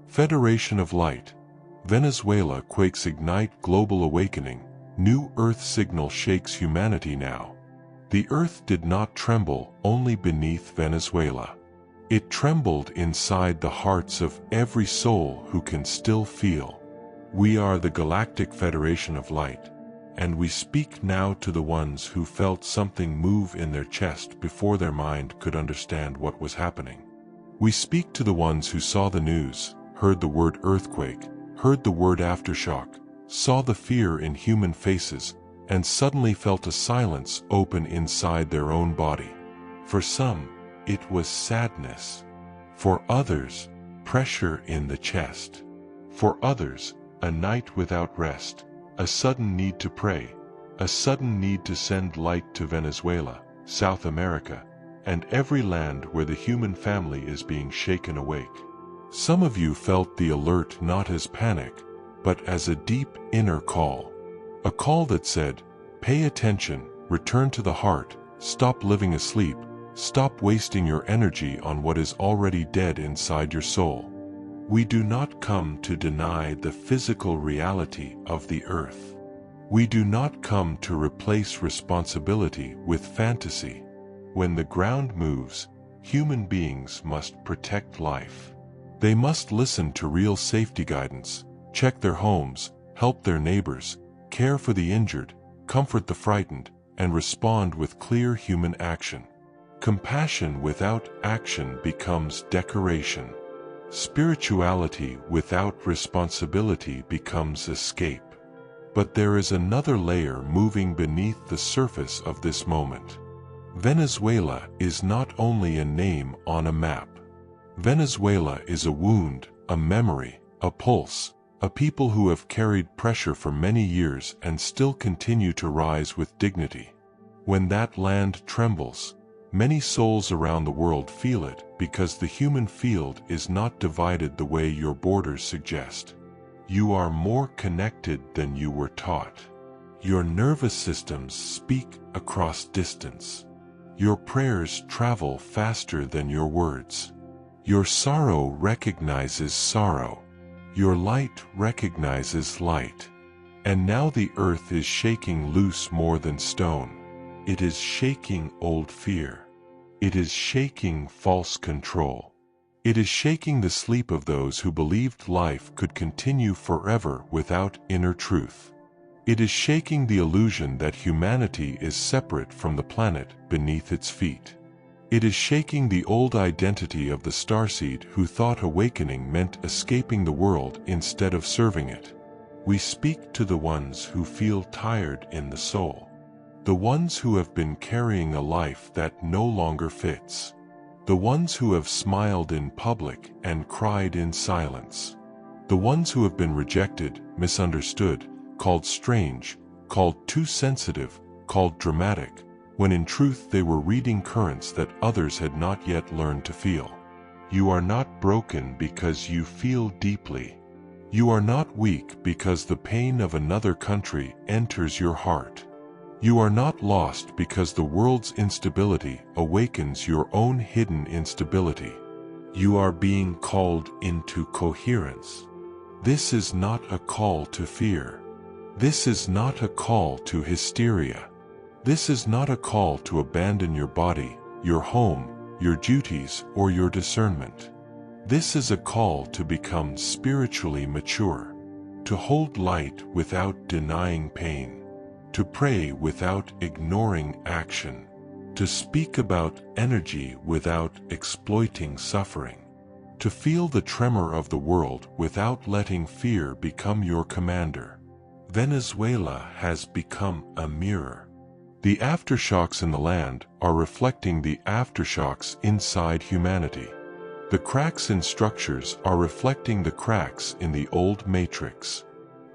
Federation of Light. Venezuela Quakes ignite global awakening. New Earth signal shakes humanity now. The Earth did not tremble only beneath Venezuela. It trembled inside the hearts of every soul who can still feel. We are the Galactic Federation of Light, and we speak now to the ones who felt something move in their chest before their mind could understand what was happening. We speak to the ones who saw the news, heard the word earthquake, heard the word aftershock, saw the fear in human faces, and suddenly felt a silence open inside their own body. For some, it was sadness. For others, pressure in the chest. For others, a night without rest, a sudden need to pray, a sudden need to send light to Venezuela, South America, and every land where the human family is being shaken awake. Some of you felt the alert not as panic, but as a deep inner call. A call that said, pay attention, return to the heart, stop living asleep, stop wasting your energy on what is already dead inside your soul. We do not come to deny the physical reality of the earth. We do not come to replace responsibility with fantasy. When the ground moves, human beings must protect life. They must listen to real safety guidance, check their homes, help their neighbors, care for the injured, comfort the frightened, and respond with clear human action. Compassion without action becomes decoration. Spirituality without responsibility becomes escape. But there is another layer moving beneath the surface of this moment. Venezuela is not only a name on a map. Venezuela is a wound, a memory, a pulse, a people who have carried pressure for many years and still continue to rise with dignity. When that land trembles, many souls around the world feel it because the human field is not divided the way your borders suggest. You are more connected than you were taught. Your nervous systems speak across distance. Your prayers travel faster than your words. Your sorrow recognizes sorrow. Your light recognizes light. And now the earth is shaking loose more than stone. It is shaking old fear. It is shaking false control. It is shaking the sleep of those who believed life could continue forever without inner truth. It is shaking the illusion that humanity is separate from the planet beneath its feet. It is shaking the old identity of the starseed who thought awakening meant escaping the world instead of serving it. We speak to the ones who feel tired in the soul. The ones who have been carrying a life that no longer fits. The ones who have smiled in public and cried in silence. The ones who have been rejected, misunderstood, called strange, called too sensitive, called dramatic, when in truth they were reading currents that others had not yet learned to feel. You are not broken because you feel deeply. You are not weak because the pain of another country enters your heart. You are not lost because the world's instability awakens your own hidden instability. You are being called into coherence. This is not a call to fear. This is not a call to hysteria. This is not a call to abandon your body, your home, your duties, or your discernment. This is a call to become spiritually mature, to hold light without denying pain, to pray without ignoring action, to speak about energy without exploiting suffering, to feel the tremor of the world without letting fear become your commander. Venezuela has become a mirror. The aftershocks in the land are reflecting the aftershocks inside humanity. The cracks in structures are reflecting the cracks in the old matrix.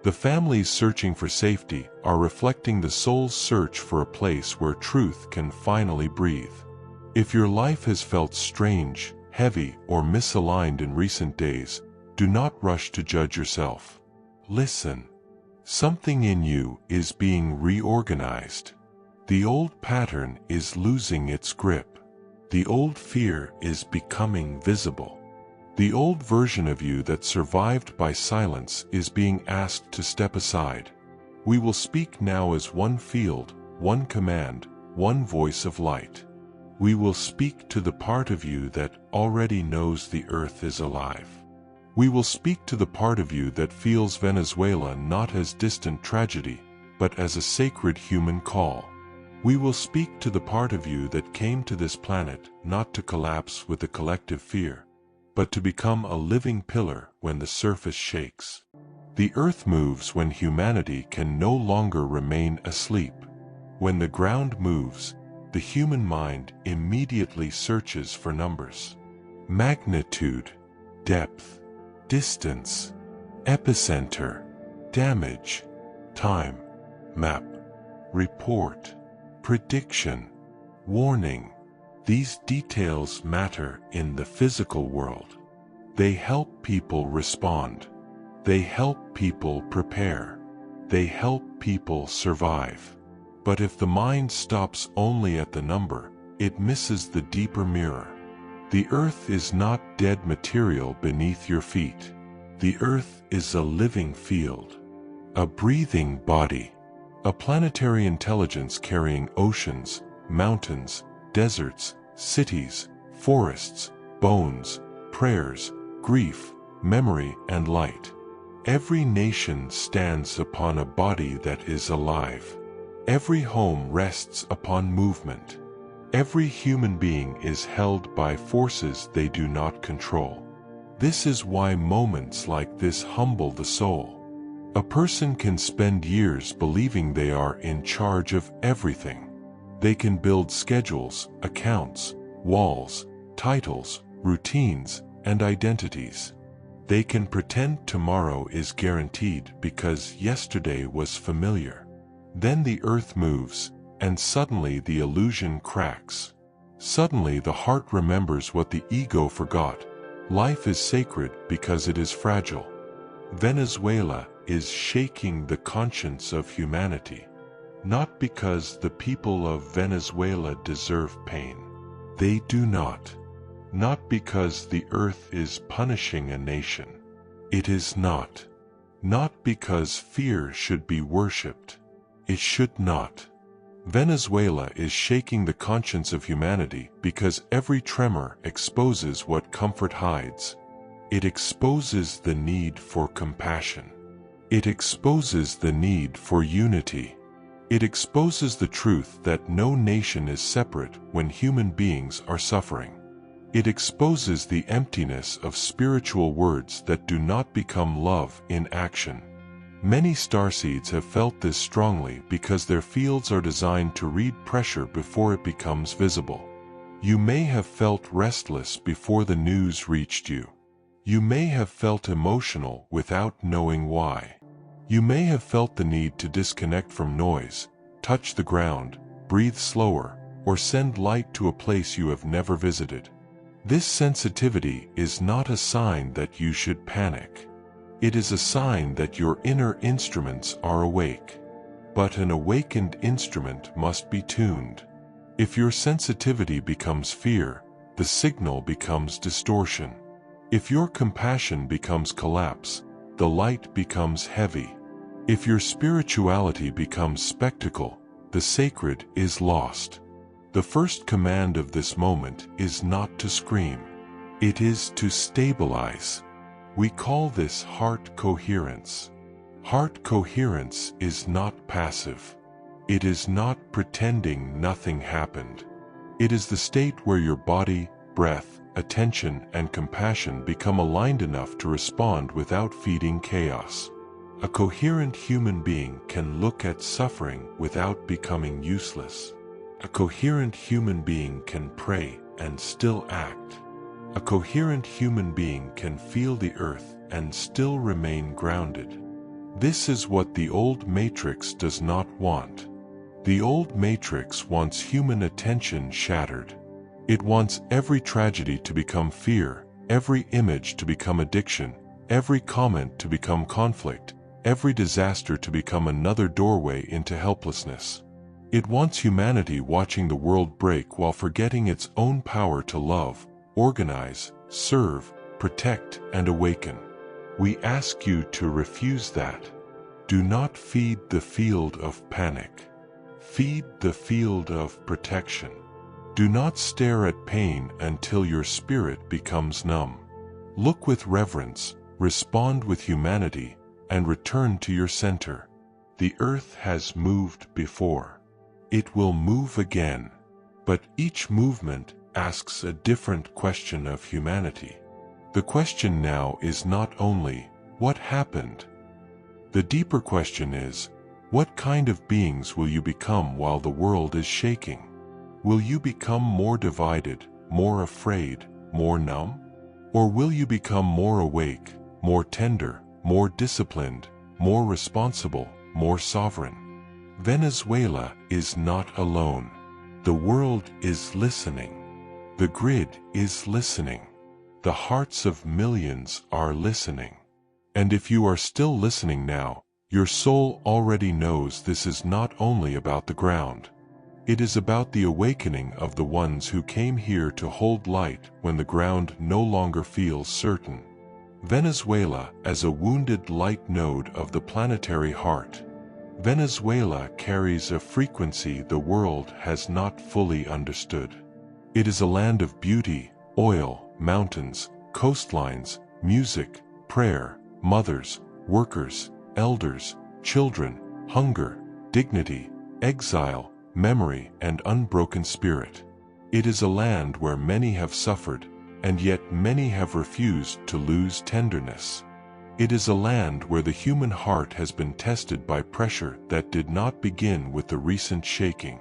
The families searching for safety are reflecting the soul's search for a place where truth can finally breathe. If your life has felt strange, heavy, or misaligned in recent days, do not rush to judge yourself. Listen. Something in you is being reorganized. The old pattern is losing its grip. The old fear is becoming visible. The old version of you that survived by silence is being asked to step aside. We will speak now as one field, one command, one voice of light. We will speak to the part of you that already knows the earth is alive. We will speak to the part of you that feels Venezuela not as distant tragedy, but as a sacred human call. We will speak to the part of you that came to this planet not to collapse with a collective fear, but to become a living pillar when the surface shakes. The earth moves when humanity can no longer remain asleep. When the ground moves, the human mind immediately searches for numbers. Magnitude, depth, distance, epicenter, damage, time, map, report, prediction, warning. These details matter in the physical world. They help people respond. They help people prepare. They help people survive. But if the mind stops only at the number, it misses the deeper mirror. The earth is not dead material beneath your feet. The earth is a living field, a breathing body, a planetary intelligence carrying oceans, mountains, deserts, cities, forests, bones, prayers, grief, memory, and light. Every nation stands upon a body that is alive. Every home rests upon movement. Every human being is held by forces they do not control. This is why moments like this humble the soul. A person can spend years believing they are in charge of everything. They can build schedules, accounts, walls, titles, routines, and identities. They can pretend tomorrow is guaranteed because yesterday was familiar. Then the earth moves, and suddenly the illusion cracks. Suddenly the heart remembers what the ego forgot. Life is sacred because it is fragile. Venezuela is shaking the conscience of humanity. Not because the people of Venezuela deserve pain. They do not. Not because the earth is punishing a nation. It is not. Not because fear should be worshipped. It should not. Venezuela is shaking the conscience of humanity because every tremor exposes what comfort hides. It exposes the need for compassion. It exposes the need for unity. It exposes the truth that no nation is separate when human beings are suffering. It exposes the emptiness of spiritual words that do not become love in action. Many starseeds have felt this strongly because their fields are designed to read pressure before it becomes visible. You may have felt restless before the news reached you. You may have felt emotional without knowing why. You may have felt the need to disconnect from noise, touch the ground, breathe slower, or send light to a place you have never visited. This sensitivity is not a sign that you should panic. It is a sign that your inner instruments are awake. But an awakened instrument must be tuned. If your sensitivity becomes fear, the signal becomes distortion. If your compassion becomes collapse, the light becomes heavy. If your spirituality becomes spectacle, the sacred is lost. The first command of this moment is not to scream. It is to stabilize. We call this heart coherence. Heart coherence is not passive. It is not pretending nothing happened. It is the state where your body, breath, attention, and compassion become aligned enough to respond without feeding chaos. A coherent human being can look at suffering without becoming useless. A coherent human being can pray and still act. A coherent human being can feel the earth and still remain grounded. This is what the old matrix does not want. The old matrix wants human attention shattered. It wants every tragedy to become fear, every image to become addiction, every comment to become conflict, every disaster to become another doorway into helplessness. It wants humanity watching the world break while forgetting its own power to love, organize, serve, protect, and awaken. We ask you to refuse that. Do not feed the field of panic. Feed the field of protection. Do not stare at pain until your spirit becomes numb. Look with reverence, respond with humanity, and return to your center. The earth has moved before. It will move again. But each movement asks a different question of humanity. The question now is not only, what happened? The deeper question is, what kind of beings will you become while the world is shaking? Will you become more divided, more afraid, more numb? Or will you become more awake, more tender, more disciplined, more responsible, more sovereign? Venezuela is not alone. The world is listening. The grid is listening. The hearts of millions are listening. And if you are still listening now, your soul already knows this is not only about the ground. It is about the awakening of the ones who came here to hold light when the ground no longer feels certain. Venezuela as a wounded light node of the planetary heart. Venezuela carries a frequency the world has not fully understood. It is a land of beauty, oil, mountains, coastlines, music, prayer, mothers, workers, elders, children, hunger, dignity, exile, memory, and unbroken spirit. It is a land where many have suffered, and yet many have refused to lose tenderness. It is a land where the human heart has been tested by pressure that did not begin with the recent shaking.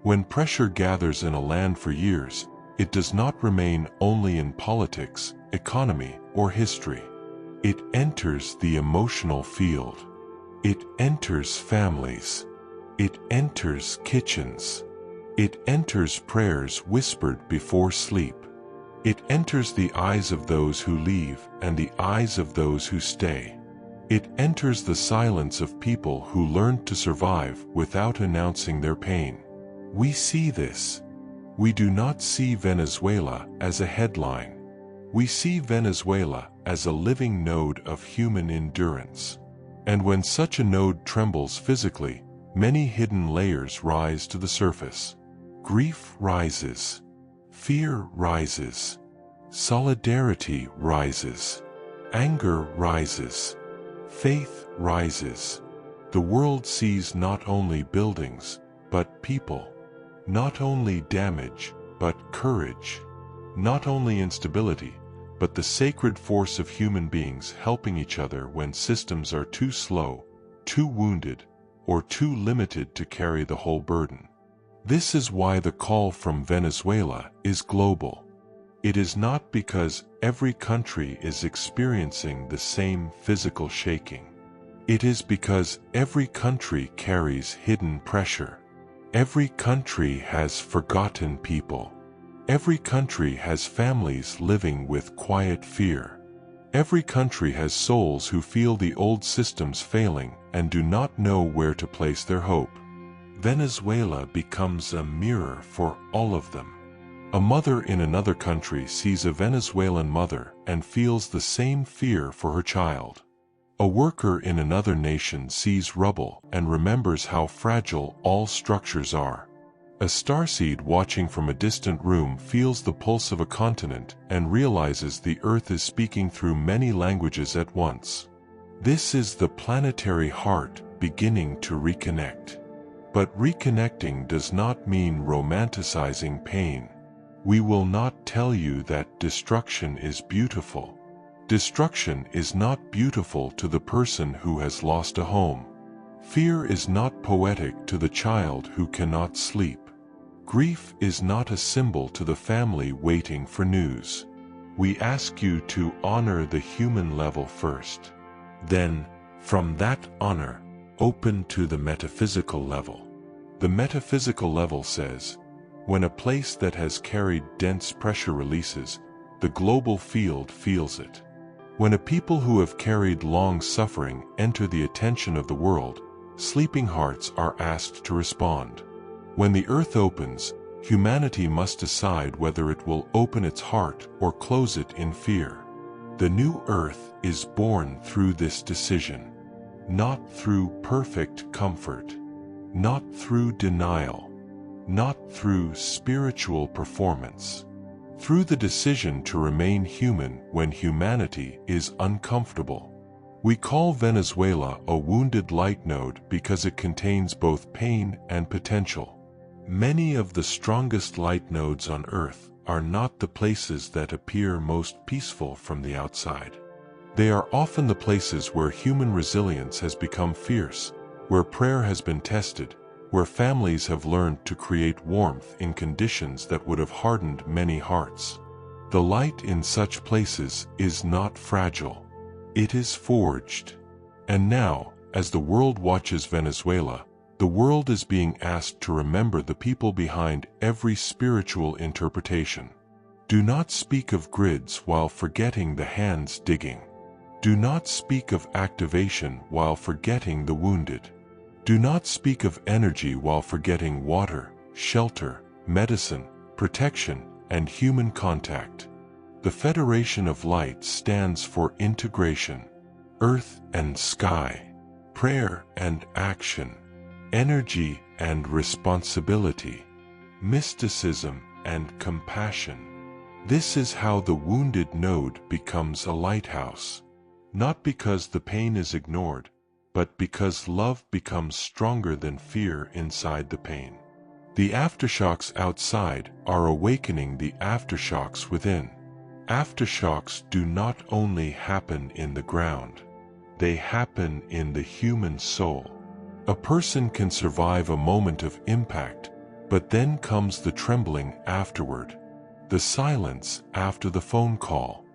When pressure gathers in a land for years, it does not remain only in politics, economy, or history. It enters the emotional field. It enters families. It enters kitchens. It enters prayers whispered before sleep. It enters the eyes of those who leave and the eyes of those who stay. It enters the silence of people who learned to survive without announcing their pain. We see this. We do not see Venezuela as a headline. We see Venezuela as a living node of human endurance. And when such a node trembles physically, many hidden layers rise to the surface. Grief rises. Fear rises. Solidarity rises. Anger rises. Faith rises. The world sees not only buildings, but people. Not only damage, but courage. Not only instability, but the sacred force of human beings helping each other when systems are too slow, too wounded, or too limited to carry the whole burden. This is why the call from Venezuela is global. It is not because every country is experiencing the same physical shaking. It is because every country carries hidden pressure. Every country has forgotten people. Every country has families living with quiet fear. Every country has souls who feel the old systems failing and do not know where to place their hope. Venezuela becomes a mirror for all of them. A mother in another country sees a Venezuelan mother and feels the same fear for her child. A worker in another nation sees rubble and remembers how fragile all structures are. A starseed watching from a distant room feels the pulse of a continent and realizes the Earth is speaking through many languages at once. This is the planetary heart beginning to reconnect. But reconnecting does not mean romanticizing pain. We will not tell you that destruction is beautiful. Destruction is not beautiful to the person who has lost a home. Fear is not poetic to the child who cannot sleep. Grief is not a symbol to the family waiting for news. We ask you to honor the human level first. Then, from that honor, open to the metaphysical level. The metaphysical level says, when a place that has carried dense pressure releases, the global field feels it. When a people who have carried long suffering enter the attention of the world, sleeping hearts are asked to respond. When the earth opens, humanity must decide whether it will open its heart or close it in fear. The new Earth is born through this decision, not through perfect comfort, not through denial, not through spiritual performance, through the decision to remain human when humanity is uncomfortable. We call Venezuela a wounded light node because it contains both pain and potential. Many of the strongest light nodes on Earth are not the places that appear most peaceful from the outside. They are often the places where human resilience has become fierce, where prayer has been tested, where families have learned to create warmth in conditions that would have hardened many hearts. The light in such places is not fragile. It is forged. And now, as the world watches Venezuela, the world is being asked to remember the people behind every spiritual interpretation. Do not speak of grids while forgetting the hands digging. Do not speak of activation while forgetting the wounded. Do not speak of energy while forgetting water, shelter, medicine, protection, and human contact. The Federation of Light stands for integration, earth and sky, prayer and action, energy and responsibility, mysticism and compassion. This is how the wounded node becomes a lighthouse, not because the pain is ignored, but because love becomes stronger than fear inside the pain. The aftershocks outside are awakening the aftershocks within. Aftershocks do not only happen in the ground, they happen in the human soul. A person can survive a moment of impact, but then comes the trembling afterward, the silence after the phone call,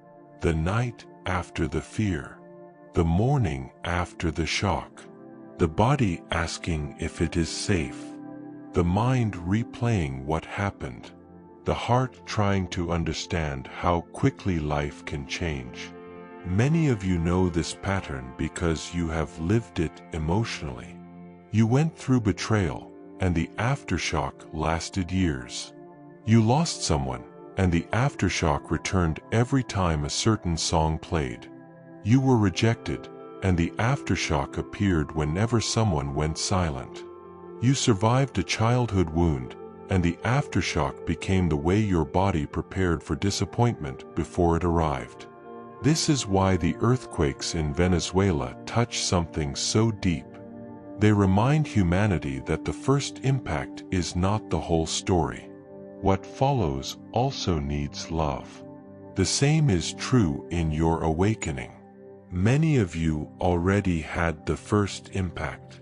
the night after the fear, the morning after the shock, the body asking if it is safe, the mind replaying what happened, the heart trying to understand how quickly life can change. Many of you know this pattern because you have lived it emotionally. You went through betrayal, and the aftershock lasted years. You lost someone, and the aftershock returned every time a certain song played. You were rejected, and the aftershock appeared whenever someone went silent. You survived a childhood wound, and the aftershock became the way your body prepared for disappointment before it arrived. This is why the earthquakes in Venezuela touch something so deep. They remind humanity that the first impact is not the whole story. What follows also needs love. The same is true in your awakening. Many of you already had the first impact.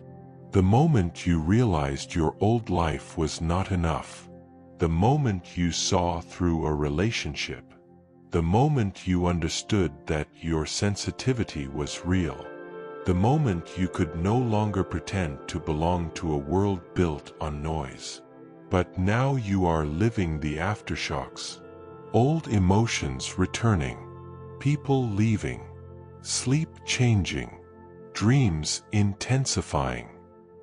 The moment you realized your old life was not enough. The moment you saw through a relationship. The moment you understood that your sensitivity was real. The moment you could no longer pretend to belong to a world built on noise. But now you are living the aftershocks. Old emotions returning. People leaving. Sleep changing. Dreams intensifying.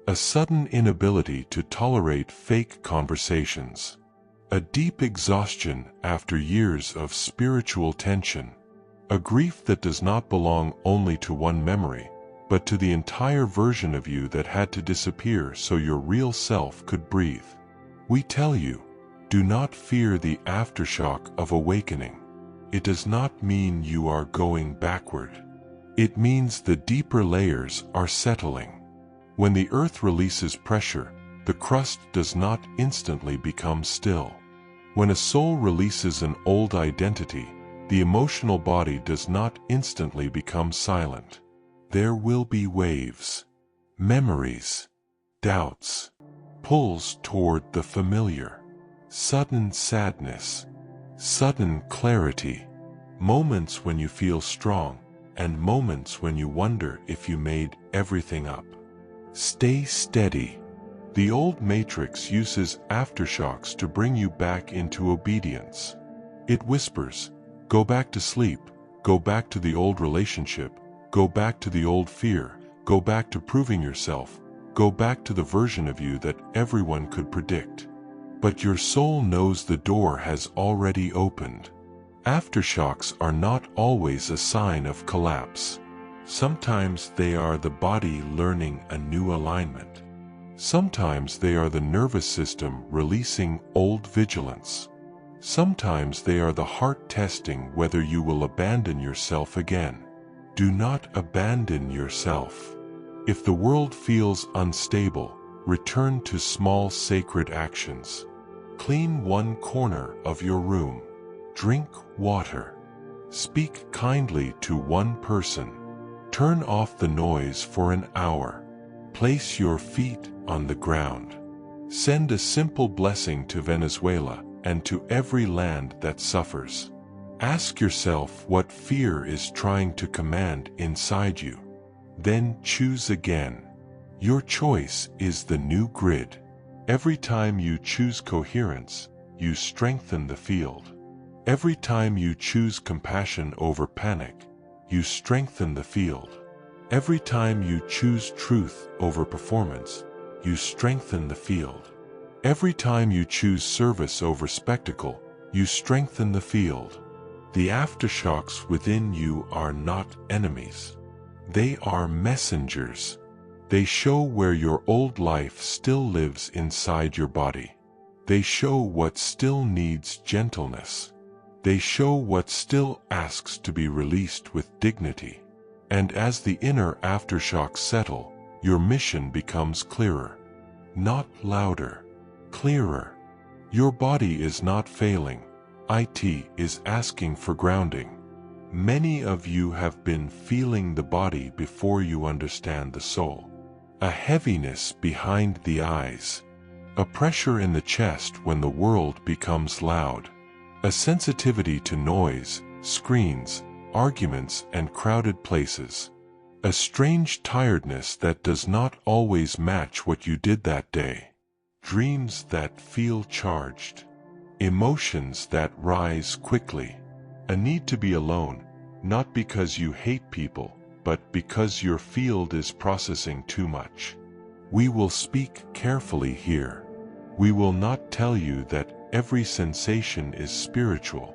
A sudden inability to tolerate fake conversations. A deep exhaustion after years of spiritual tension. A grief that does not belong only to one memory, but to the entire version of you that had to disappear so your real self could breathe. We tell you, do not fear the aftershock of awakening. It does not mean you are going backward. It means the deeper layers are settling. When the earth releases pressure, the crust does not instantly become still. When a soul releases an old identity, the emotional body does not instantly become silent. There will be waves, memories, doubts, pulls toward the familiar, sudden sadness, sudden clarity, moments when you feel strong, and moments when you wonder if you made everything up. Stay steady. The old matrix uses aftershocks to bring you back into obedience. It whispers, go back to sleep, go back to the old relationship, go back to the old fear, go back to proving yourself, go back to the version of you that everyone could predict. But your soul knows the door has already opened. Aftershocks are not always a sign of collapse. Sometimes they are the body learning a new alignment. Sometimes they are the nervous system releasing old vigilance. Sometimes they are the heart testing whether you will abandon yourself again. Do not abandon yourself. If the world feels unstable, return to small sacred actions. Clean one corner of your room. Drink water. Speak kindly to one person. Turn off the noise for an hour. Place your feet on the ground. Send a simple blessing to Venezuela and to every land that suffers. Ask yourself what fear is trying to command inside you. Then choose again. Your choice is the new grid. Every time you choose coherence, you strengthen the field. Every time you choose compassion over panic, you strengthen the field. Every time you choose truth over performance, you strengthen the field. Every time you choose service over spectacle, you strengthen the field. The aftershocks within you are not enemies. They are messengers. They show where your old life still lives inside your body. They show what still needs gentleness. They show what still asks to be released with dignity. And as the inner aftershocks settle, your mission becomes clearer. Not louder, clearer. Your body is not failing. It is asking for grounding. Many of you have been feeling the body before you understand the soul. A heaviness behind the eyes. A pressure in the chest when the world becomes loud. A sensitivity to noise, screens, arguments, and crowded places. A strange tiredness that does not always match what you did that day. Dreams that feel charged. Emotions that rise quickly. A need to be alone, not because you hate people, but because your field is processing too much. We will speak carefully here. We will not tell you that every sensation is spiritual.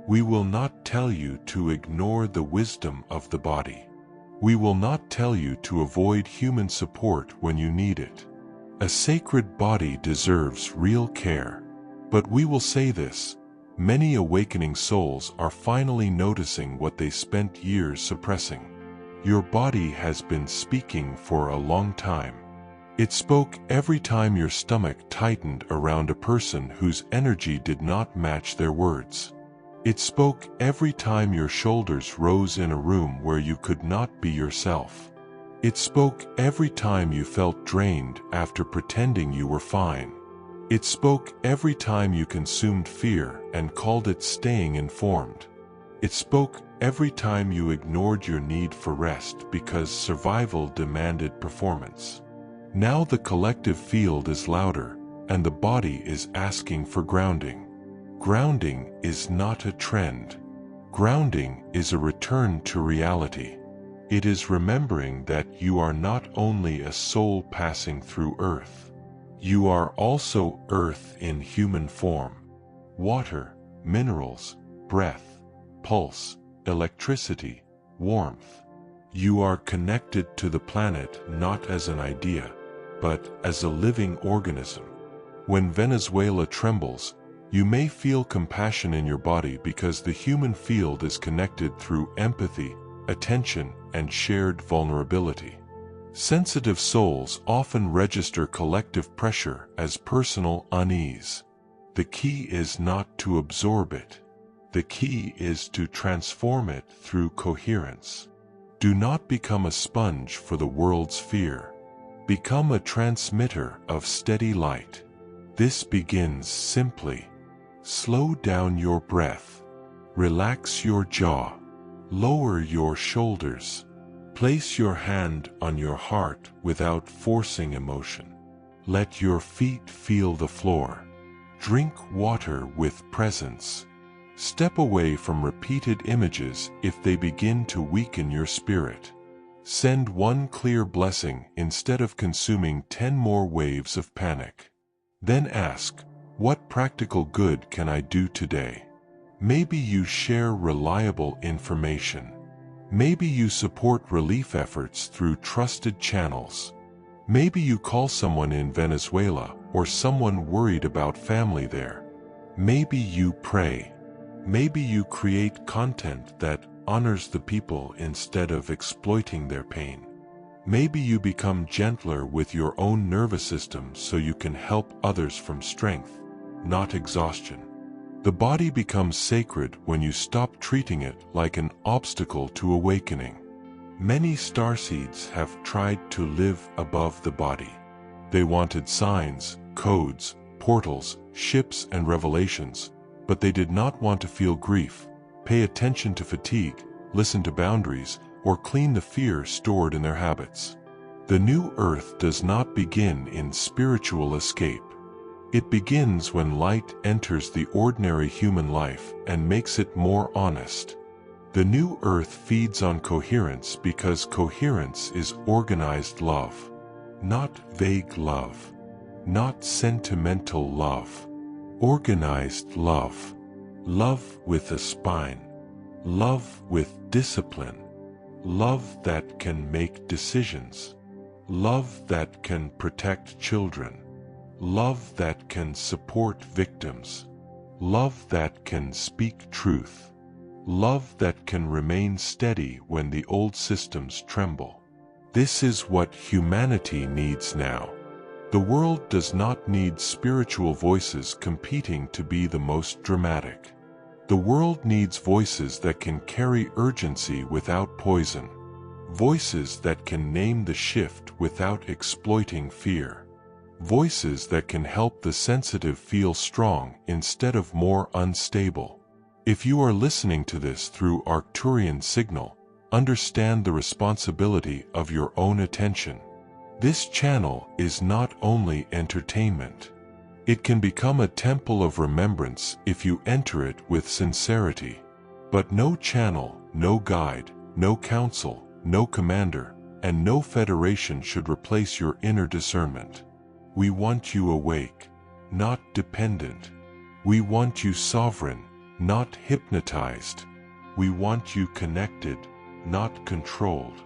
We will not tell you to ignore the wisdom of the body. We will not tell you to avoid human support when you need it. A sacred body deserves real care. But we will say this: many awakening souls are finally noticing what they spent years suppressing. Your body has been speaking for a long time. It spoke every time your stomach tightened around a person whose energy did not match their words. It spoke every time your shoulders rose in a room where you could not be yourself. It spoke every time you felt drained after pretending you were fine. It spoke every time you consumed fear and called it staying informed. It spoke every time you ignored your need for rest because survival demanded performance. Now the collective field is louder, and the body is asking for grounding. Grounding is not a trend. Grounding is a return to reality. It is remembering that you are not only a soul passing through earth. You are also earth in human form. Water, minerals, breath, pulse, electricity, warmth. You are connected to the planet not as an idea, but as a living organism. When Venezuela trembles, you may feel compassion in your body because the human field is connected through empathy, attention, and shared vulnerability. Sensitive souls often register collective pressure as personal unease. The key is not to absorb it. The key is to transform it through coherence. Do not become a sponge for the world's fear. Become a transmitter of steady light. This begins simply. Slow down your breath. Relax your jaw. Lower your shoulders. Place your hand on your heart without forcing emotion. Let your feet feel the floor. Drink water with presence. Step away from repeated images if they begin to weaken your spirit. Send one clear blessing instead of consuming 10 more waves of panic. Then ask, what practical good can I do today? Maybe you share reliable information. Maybe you support relief efforts through trusted channels. Maybe you call someone in Venezuela or someone worried about family there. Maybe you pray. Maybe you create content that honors the people instead of exploiting their pain. Maybe you become gentler with your own nervous system so you can help others from strength, not exhaustion. The body becomes sacred when you stop treating it like an obstacle to awakening. Many starseeds have tried to live above the body. They wanted signs, codes, portals, ships, and revelations, but they did not want to feel grief, pay attention to fatigue, listen to boundaries, or clean the fear stored in their habits. The new earth does not begin in spiritual escape. It begins when light enters the ordinary human life and makes it more honest. The new earth feeds on coherence because coherence is organized love, not vague love, not sentimental love. Organized love. Love with a spine. Love with discipline. Love that can make decisions. Love that can protect children. Love that can support victims. Love that can speak truth. Love that can remain steady when the old systems tremble. This is what humanity needs now. The world does not need spiritual voices competing to be the most dramatic. The world needs voices that can carry urgency without poison. Voices that can name the shift without exploiting fear. Voices that can help the sensitive feel strong instead of more unstable. If you are listening to this through ARCTURIAN Signal, understand the responsibility of your own attention. This channel is not only entertainment. It can become a temple of remembrance if you enter it with sincerity. But no channel, no guide, no counsel, no commander, and no federation should replace your inner discernment. We want you awake, not dependent. We want you sovereign, not hypnotized. We want you connected, not controlled.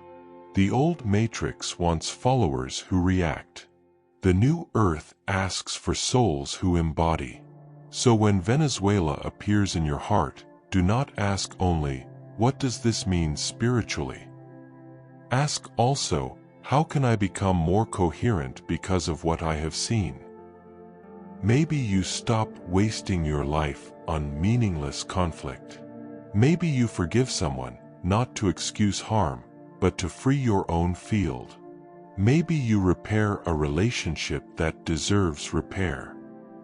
The old matrix wants followers who react. The new earth asks for souls who embody. So when Venezuela appears in your heart, do not ask only, what does this mean spiritually? Ask also, how can I become more coherent because of what I have seen? Maybe you stop wasting your life on meaningless conflict. Maybe you forgive someone, not to excuse harm, but to free your own field. Maybe you repair a relationship that deserves repair.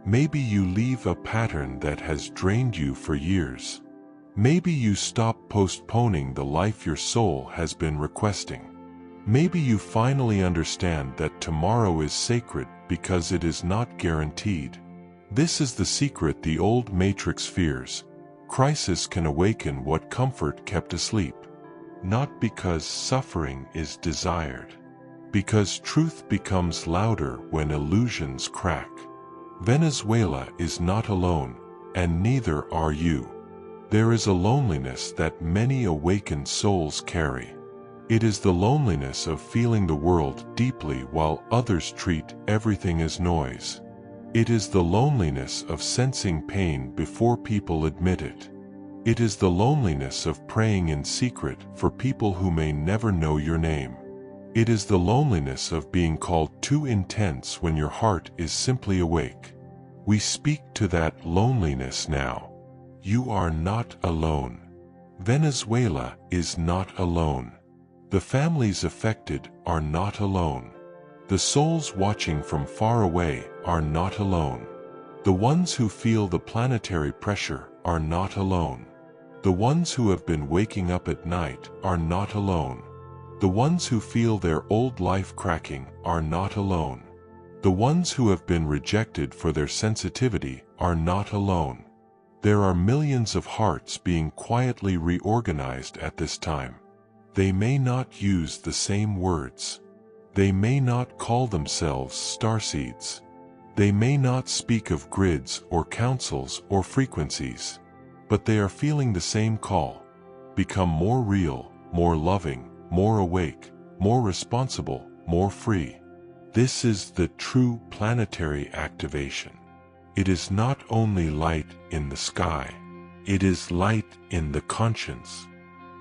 Maybe you leave a pattern that has drained you for years. Maybe you stop postponing the life your soul has been requesting. Maybe you finally understand that tomorrow is sacred because it is not guaranteed. This is the secret the old matrix fears. Crisis can awaken what comfort kept asleep. Not because suffering is desired. Because truth becomes louder when illusions crack. Venezuela is not alone, and neither are you. There is a loneliness that many awakened souls carry. It is the loneliness of feeling the world deeply while others treat everything as noise. It is the loneliness of sensing pain before people admit it. It is the loneliness of praying in secret for people who may never know your name. It is the loneliness of being called too intense when your heart is simply awake. We speak to that loneliness now. You are not alone. Venezuela is not alone. The families affected are not alone. The souls watching from far away are not alone. The ones who feel the planetary pressure are not alone. The ones who have been waking up at night are not alone. The ones who feel their old life cracking are not alone. The ones who have been rejected for their sensitivity are not alone. There are millions of hearts being quietly reorganized at this time. They may not use the same words. They may not call themselves starseeds. They may not speak of grids or councils or frequencies. but they are feeling the same call. Become more real, more loving, more awake, more responsible, more free. This is the true planetary activation. It is not only light in the sky. It is light in the conscience.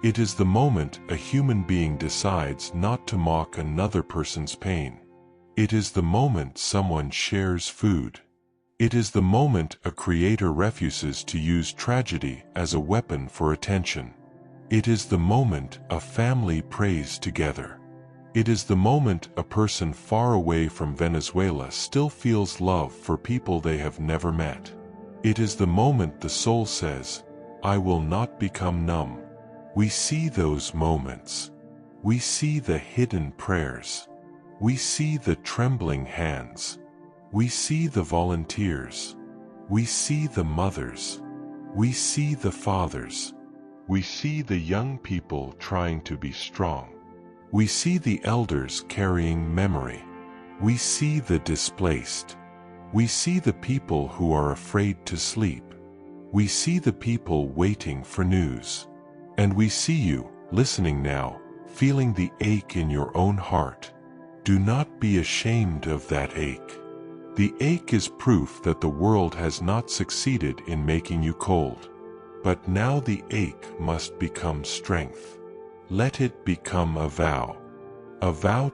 It is the moment a human being decides not to mock another person's pain. It is the moment someone shares food. It is the moment a creator refuses to use tragedy as a weapon for attention. It is the moment a family prays together. It is the moment a person far away from Venezuela still feels love for people they have never met. It is the moment the soul says, "I will not become numb." We see those moments. We see the hidden prayers. We see the trembling hands. We see the volunteers. We see the mothers. We see the fathers. We see the young people trying to be strong. We see the elders carrying memory. We see the displaced. We see the people who are afraid to sleep. We see the people waiting for news. And we see you, listening now, feeling the ache in your own heart. Do not be ashamed of that ache. The ache is proof that the world has not succeeded in making you cold. But now the ache must become strength. Let it become a vow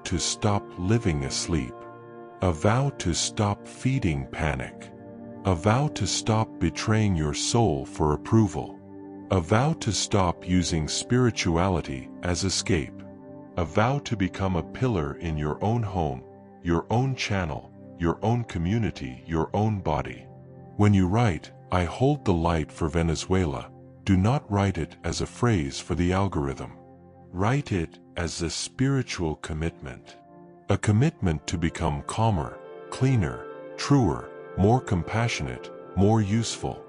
to stop living asleep, a vow to stop feeding panic, a vow to stop betraying your soul for approval, a vow to stop using spirituality as escape, a vow to become a pillar in your own home, your own channel, your own community, your own body. When you write, "I hold the light for Venezuela," do not write it as a phrase for the algorithm. Write it as a spiritual commitment. A commitment to become calmer, cleaner, truer, more compassionate, more useful.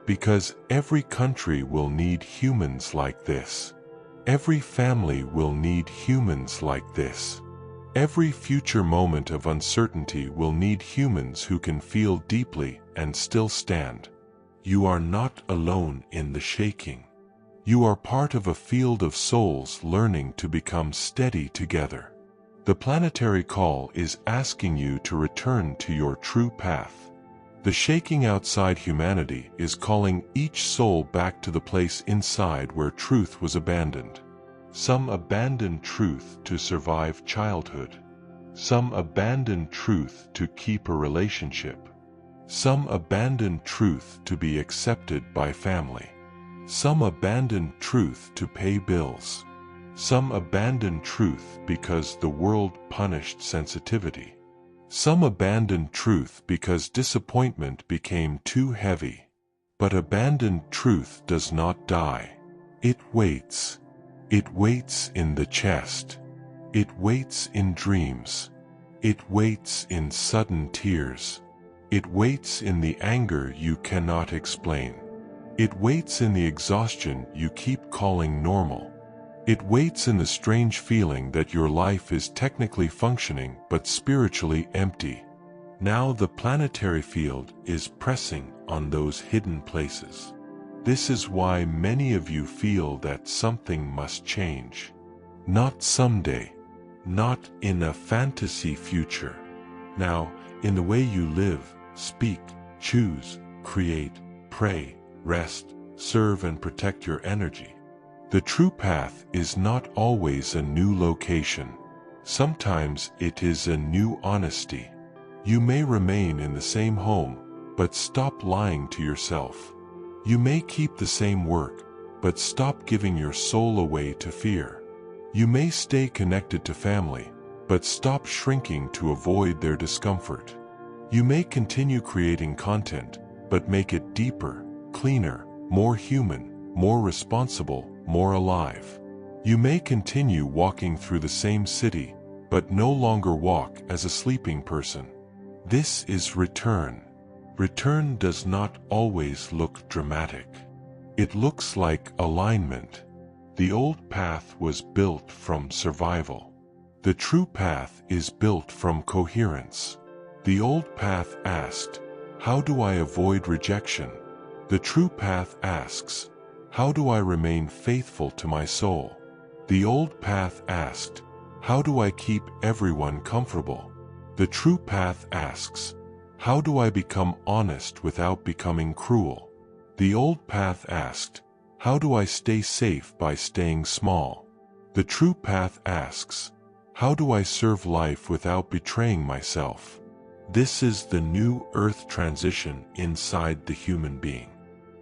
Because every country will need humans like this. Every family will need humans like this. Every future moment of uncertainty will need humans who can feel deeply and still stand. You are not alone in the shaking. You are part of a field of souls learning to become steady together. The planetary call is asking you to return to your true path. The shaking outside humanity is calling each soul back to the place inside where truth was abandoned. Some abandoned truth to survive childhood. Some abandoned truth to keep a relationship. Some abandoned truth to be accepted by family. Some abandoned truth to pay bills. Some abandoned truth because the world punished sensitivity. Some abandoned truth because disappointment became too heavy. But abandoned truth does not die. It waits. It waits in the chest. It waits in dreams. It waits in sudden tears. It waits in the anger you cannot explain. It waits in the exhaustion you keep calling normal. It waits in the strange feeling that your life is technically functioning but spiritually empty. Now the planetary field is pressing on those hidden places. This is why many of you feel that something must change. Not someday. Not in a fantasy future. Now, in the way you live, speak, choose, create, pray, rest, serve and protect your energy. The true path is not always a new location. Sometimes it is a new honesty. You may remain in the same home, but stop lying to yourself. You may keep the same work, but stop giving your soul away to fear. You may stay connected to family, but stop shrinking to avoid their discomfort. You may continue creating content, but make it deeper, cleaner, more human, more responsible, more alive. You may continue walking through the same city, but no longer walk as a sleeping person. This is return. Return does not always look dramatic. It looks like alignment. The old path was built from survival. The true path is built from coherence. The old path asked, "How do I avoid rejection?" The true path asks, how do I remain faithful to my soul? The old path asked, how do I keep everyone comfortable? The true path asks, how do I become honest without becoming cruel? The old path asked, how do I stay safe by staying small? The true path asks, how do I serve life without betraying myself? This is the new earth transition inside the human being.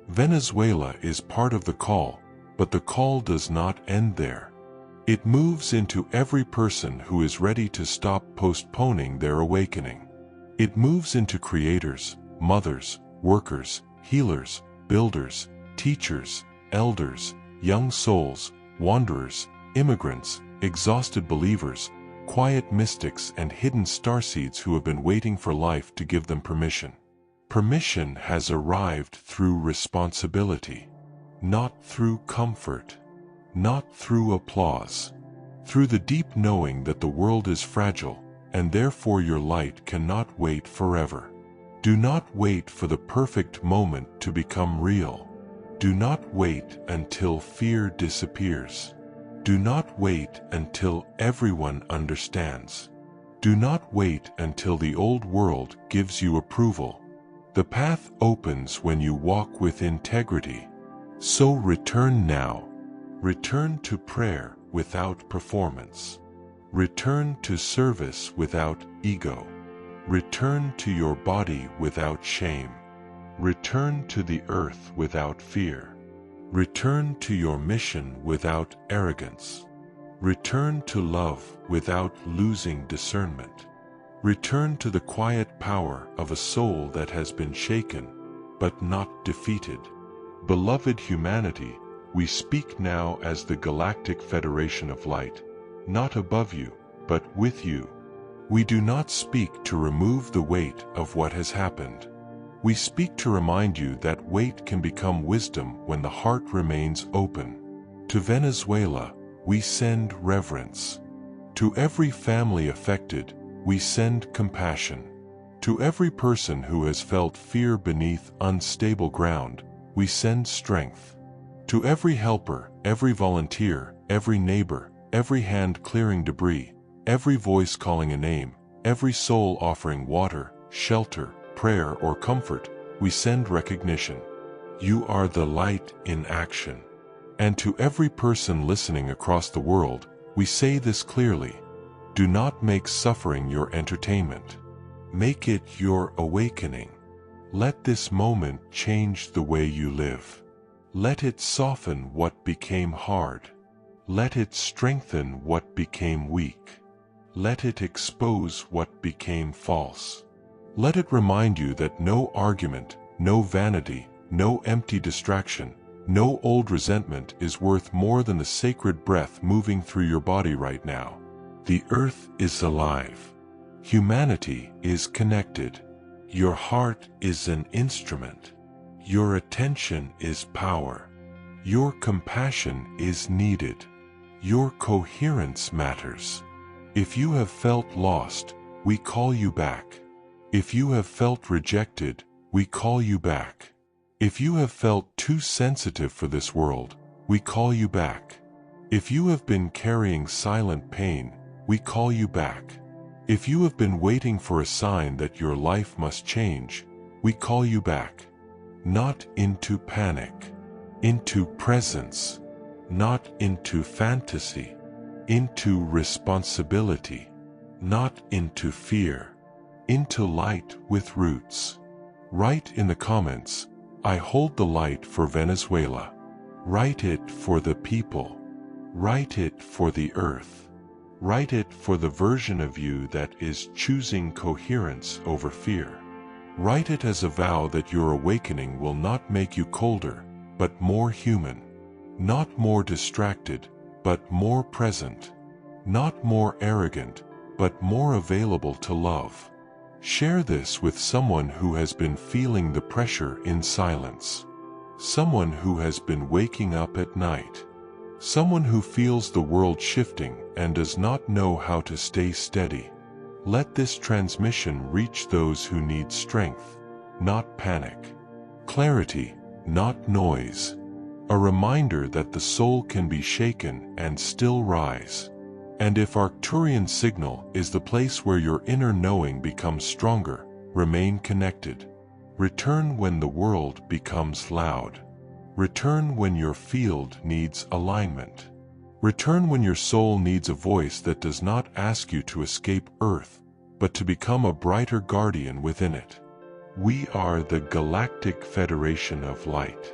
Venezuela is part of the call, but the call does not end there. It moves into every person who is ready to stop postponing their awakening. It moves into creators, mothers, workers, healers, builders, teachers, elders, young souls, wanderers, immigrants, exhausted believers, quiet mystics, and hidden starseeds who have been waiting for life to give them permission. Permission has arrived through responsibility, not through comfort, not through applause, through the deep knowing that the world is fragile, and therefore your light cannot wait forever. Do not wait for the perfect moment to become real. Do not wait until fear disappears. Do not wait until everyone understands. Do not wait until the old world gives you approval. The path opens when you walk with integrity. So return now. Return to prayer without performance. Return to service without ego. Return to your body without shame. Return to the earth without fear. Return to your mission without arrogance. Return to love without losing discernment. Return to the quiet power of a soul that has been shaken, but not defeated. Beloved humanity, we speak now as the Galactic Federation of Light, not above you, but with you. We do not speak to remove the weight of what has happened. We speak to remind you that weight can become wisdom when the heart remains open. To Venezuela, we send reverence. To every family affected, we send compassion. To every person who has felt fear beneath unstable ground, we send strength. To every helper, every volunteer, every neighbor, every hand clearing debris, every voice calling a name, every soul offering water, shelter, prayer, or comfort, we send recognition. You are the light in action. And to every person listening across the world, we say this clearly: do not make suffering your entertainment. Make it your awakening. Let this moment change the way you live. Let it soften what became hard. Let it strengthen what became weak. Let it expose what became false. Let it remind you that no argument, no vanity, no empty distraction, no old resentment is worth more than the sacred breath moving through your body right now. The earth is alive. Humanity is connected. Your heart is an instrument. Your attention is power. Your compassion is needed. Your coherence matters. If you have felt lost, we call you back. If you have felt rejected, we call you back. If you have felt too sensitive for this world, we call you back. If you have been carrying silent pain, we call you back. If you have been waiting for a sign that your life must change, we call you back. Not into panic, into presence. Not into fantasy, into responsibility. Not into fear, into light with roots. Write in the comments, I hold the light for Venezuela. Write it for the people. Write it for the earth. Write it for the version of you that is choosing coherence over fear. Write it as a vow that your awakening will not make you colder, but more human. Not more distracted, but more present. Not more arrogant, but more available to love. Share this with someone who has been feeling the pressure in silence. Someone who has been waking up at night. Someone who feels the world shifting and does not know how to stay steady. Let this transmission reach those who need strength, not panic. Clarity, not noise. A reminder that the soul can be shaken and still rise. And if ARCTURIAN Signal is the place where your inner knowing becomes stronger, remain connected. Return when the world becomes loud. Return when your field needs alignment. Return when your soul needs a voice that does not ask you to escape Earth, but to become a brighter guardian within it. We are the Galactic Federation of Light.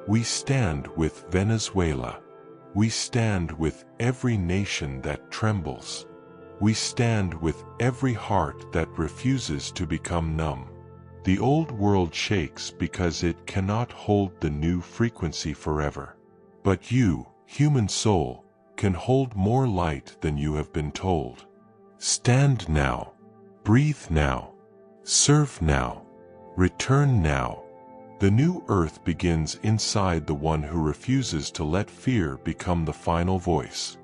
We stand with Venezuela. We stand with every nation that trembles. We stand with every heart that refuses to become numb. The old world shakes because it cannot hold the new frequency forever. But you, human soul, can hold more light than you have been told. Stand now. Breathe now. Serve now. Return now. The new earth begins inside the one who refuses to let fear become the final voice.